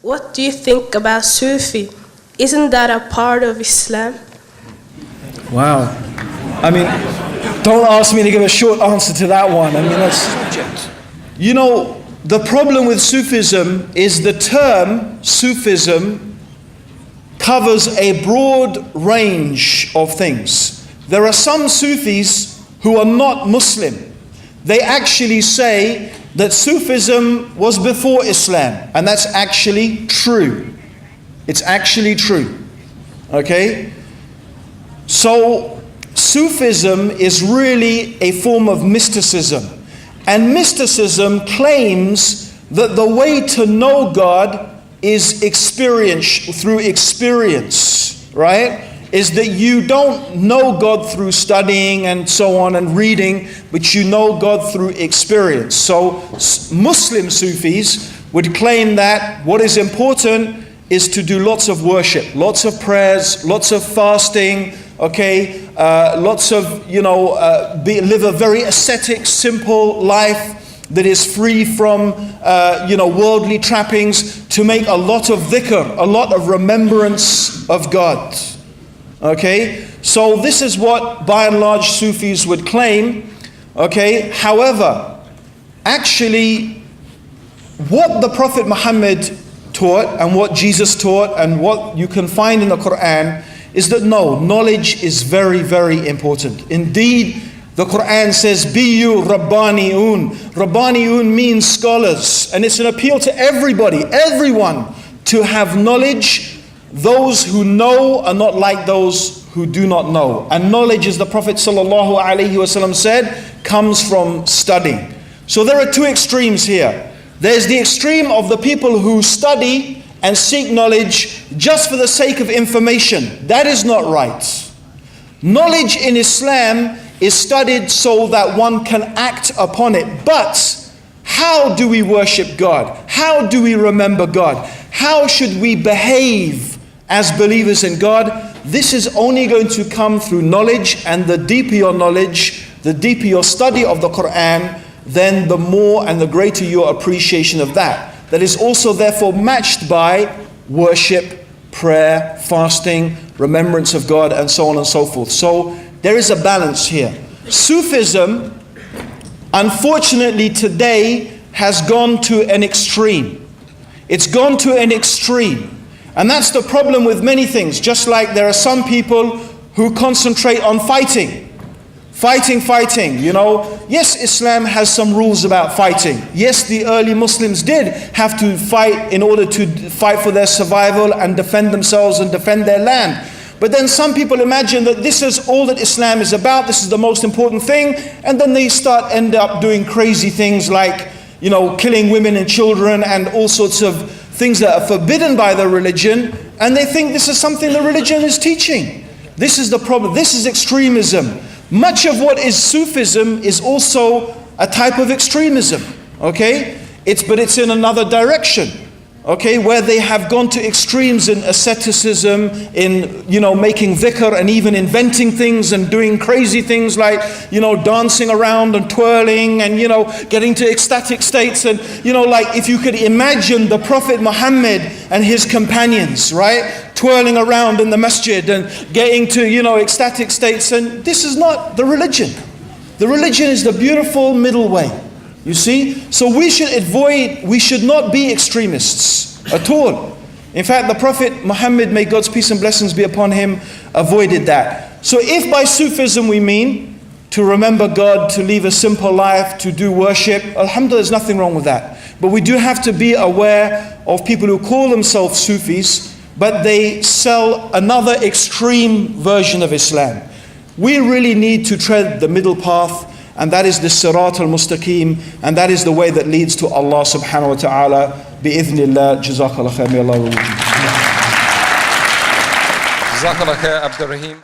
what do you think about Sufi? Isn't that a part of Islam? Wow. I mean, don't ask me to give a short answer to that one. I mean, that's subject. You know, the problem with Sufism is the term Sufism covers a broad range of things. There are some Sufis who are not Muslim. They actually say that Sufism was before Islam, and that's actually true. It's actually true. Okay? So, Sufism is really a form of mysticism. And mysticism claims that the way to know God is through experience, right? Is that you don't know God through studying and so on and reading, but you know God through experience. So Muslim Sufis would claim that what is important is to do lots of worship, lots of prayers, lots of fasting, okay, lots of, live a very ascetic, simple life that is free from, worldly trappings, to make a lot of dhikr, a lot of remembrance of God. Okay, so this is what by and large Sufis would claim. Okay, however, actually, what the Prophet Muhammad taught and what Jesus taught and what you can find in the Quran is that no, knowledge is very, very important. Indeed, the Quran says, "Biyu Rabbaniun." Rabbaniun means scholars, and it's an appeal to everybody, everyone, to have knowledge. Those who know are not like those who do not know. And knowledge, as the Prophet ﷺ said, comes from studying. So there are two extremes here. There's the extreme of the people who study and seek knowledge just for the sake of information. That is not right. Knowledge in Islam is studied so that one can act upon it. But how do we worship God? How do we remember God? How should we behave as believers in God? This is only going to come through knowledge, and the deeper your knowledge, the deeper your study of the Quran, then the more and the greater your appreciation of that. That is also therefore matched by worship, prayer, fasting, remembrance of God, and so on and so forth. So there is a balance here. Sufism, unfortunately today, has gone to an extreme. It's gone to an extreme. And that's the problem with many things. Just like there are some people who concentrate on fighting. Fighting, Yes, Islam has some rules about fighting. Yes, the early Muslims did have to fight in order to fight for their survival and defend themselves and defend their land. But then some people imagine that this is all that Islam is about, this is the most important thing, and then they end up doing crazy things like, killing women and children and all sorts of things that are forbidden by the religion, and they think this is something the religion is teaching. This is the problem. This is extremism. Much of what is Sufism is also a type of extremism, okay? But it's in another direction, okay? Where they have gone to extremes in asceticism, in, making dhikr and even inventing things and doing crazy things like, dancing around and twirling and, getting to ecstatic states. And, like if you could imagine the Prophet Muhammad and his companions, right? Twirling around in the masjid and getting to, ecstatic states. And this is not the religion. The religion is the beautiful middle way. You see? So we should not be extremists at all. In fact, the Prophet Muhammad, may God's peace and blessings be upon him, avoided that. So if by Sufism we mean to remember God, to live a simple life, to do worship, alhamdulillah, there's nothing wrong with that. But we do have to be aware of people who call themselves Sufis, but they sell another extreme version of Islam. We really need to tread the middle path, and that is the Sirat al-Mustaqim, and that is the way that leads to Allah subhanahu wa ta'ala. Bi-idhnillah, jazakallah khair, may Allah reward you. Jazakallah khair, Abdur Raheem.